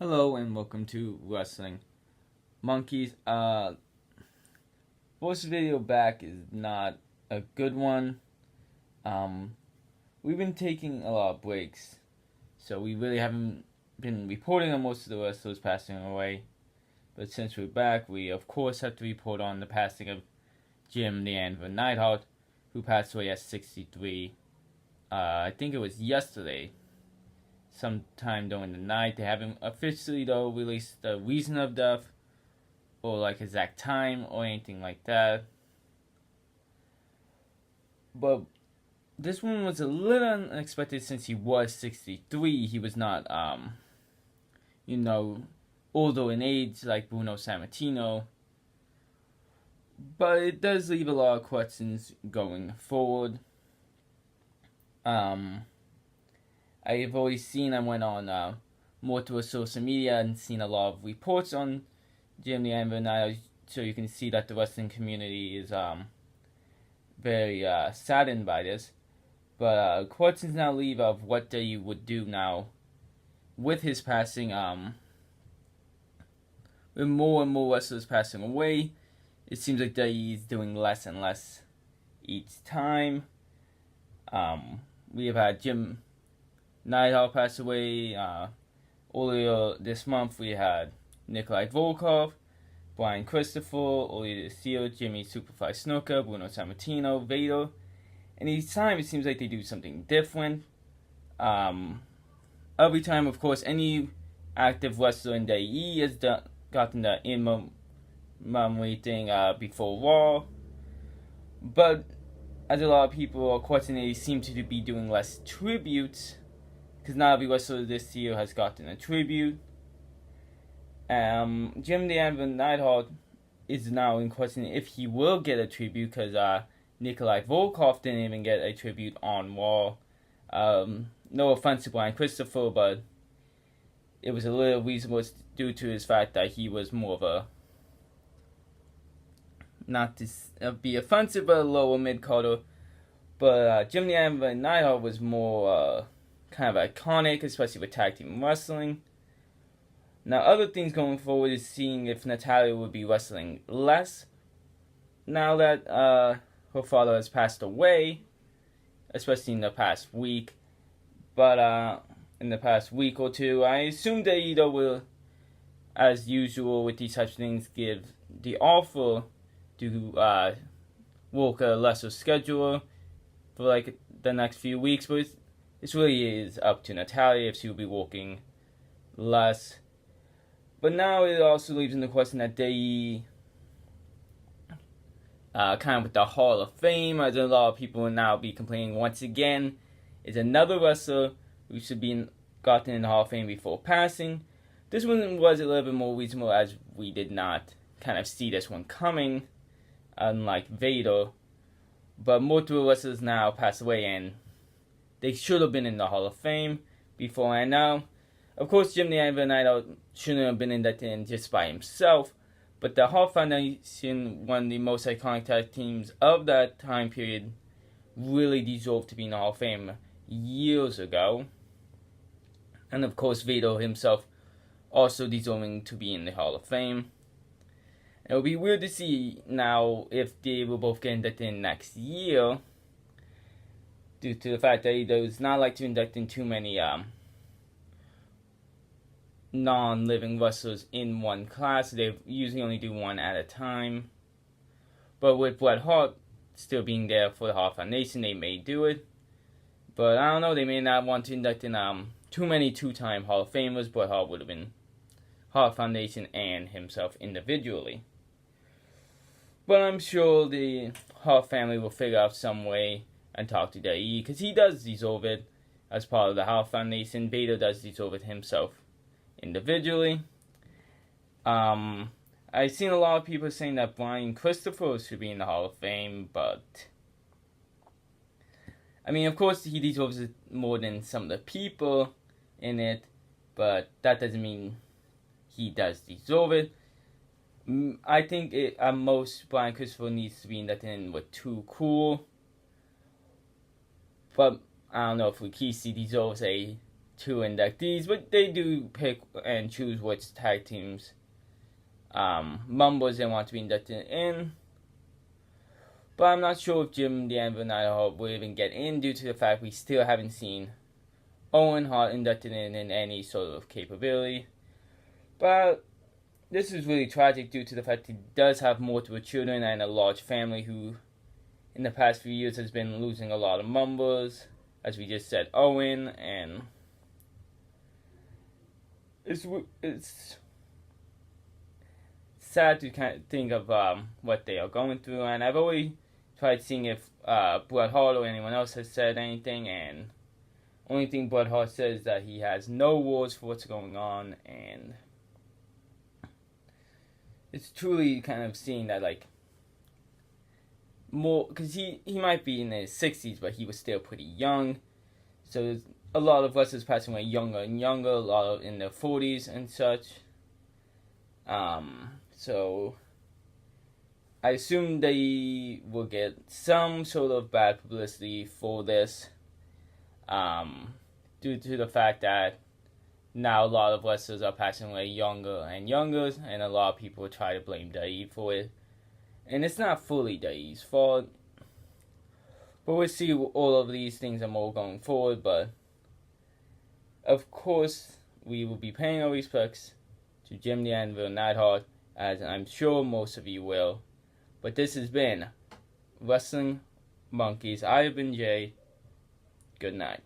Hello and welcome to Wrestling Monkeys. First video back is not a good one. We've been taking a lot of breaks, so we really haven't been reporting on most of the wrestlers passing away. But since we're back, we of course have to report on the passing of Jim the Anvil Neidhart, who passed away at 63. I think it was yesterday. Sometime during the night. They haven't officially though released the reason of death or like exact time or anything like that. But this one was a little unexpected since he was 63. He was not older in age like Bruno Sammartino. But it does leave a lot of questions going forward. I've always seen, I went on more to social media and seen a lot of reports on Jim the Anvil Neidhart, so you can see that the wrestling community is very saddened by this. But questions now leave of what they would do now with his passing. With more and more wrestlers passing away, it seems like that he's doing less and less each time. We have had Jim Neidhart passed away. Earlier this month, we had Nikolai Volkov, Brian Christopher, earlier this year, Jimmy Superfly Snuka, Bruno Sammartino, Vader. And each time, it seems like they do something different. Every time, of course, any active wrestler in the AE has gotten the in-memory thing before Raw. But as a lot of people are questioning, they seem to be doing less tributes, because not every wrestler this year has gotten a tribute. Jim the Anvil Neidhart is now in question if he will get a tribute, because Nikolai Volkov didn't even get a tribute on Raw. No offense to Brian Christopher, but it was a little reasonable due to his fact that he was more of a, not to be offensive, but a lower mid-carder. But Jim the Anvil Neidhart was more kind of iconic, especially with tag team wrestling. Now, other things going forward is seeing if Natalya would be wrestling less now that her father has passed away, especially in the past week. But in the past week or two, I assume they either will, as usual with these types of things, give the offer to work a lesser schedule for like the next few weeks, but this really is up to Natalya if she will be working less. But now it also leaves in the question that they kind of with the Hall of Fame, as a lot of people will now be complaining once again, is another wrestler who should be gotten in the Hall of Fame before passing. This one was a little bit more reasonable, as we did not kind of see this one coming, unlike Vader. But multiple wrestlers now pass away, and they should have been in the Hall of Fame before and now. Of course, Jim the Anvil Neidhart shouldn't have been inducted in just by himself, but the Hart Foundation, one of the most iconic tag teams of that time period, really deserved to be in the Hall of Fame years ago. And of course, Vader himself also deserving to be in the Hall of Fame. It will be weird to see now if they will both get inducted in next year, due to the fact that he does not like to induct in too many non-living wrestlers in one class. They usually only do one at a time. But with Bret Hart still being there for the Hart Foundation, they may do it. But I don't know, they may not want to induct in too many two-time Hall of Famers. Bret Hart would have been Hart Foundation and himself individually. But I'm sure the Hart family will figure out some way and talk to DE, because he does deserve it as part of the Hart Foundation. Vader does deserve it himself individually. I've seen a lot of people saying that Brian Christopher should be in the Hall of Fame, but I mean, of course, he deserves it more than some of the people in it, but that doesn't mean he does deserve it. I think at most Brian Christopher needs to be inducted in with Too Cool. But I don't know if Rikishi deserves a 2 inductees, but they do pick and choose which tag teams members they want to be inducted in. But I'm not sure if Jim the Anvil Neidhart will even get in due to the fact we still haven't seen Owen Hart inducted in any sort of capability. But this is really tragic due to the fact he does have multiple children and a large family who in the past few years has been losing a lot of members. As we just said, Owen, and it's sad to kind of think of what they are going through, and I've always tried seeing if Bret Hart or anyone else has said anything, and only thing Bret Hart says is that he has no words for what's going on, and it's truly kind of seeing that, like, more, because he might be in his 60s, but he was still pretty young, so there's a lot of wrestlers passing away younger and younger, a lot of in their 40s and such, so I assume they will get some sort of bad publicity for this, due to the fact that now a lot of wrestlers are passing away younger and younger, and a lot of people try to blame Dave for it. And it's not fully Dave's fault. But we'll see all of these things and more going forward. But, of course, we will be paying our respects to Jim the Anvil Neidhart, as I'm sure most of you will. But this has been Wrestling Monkeys. I have been Jay. Good night.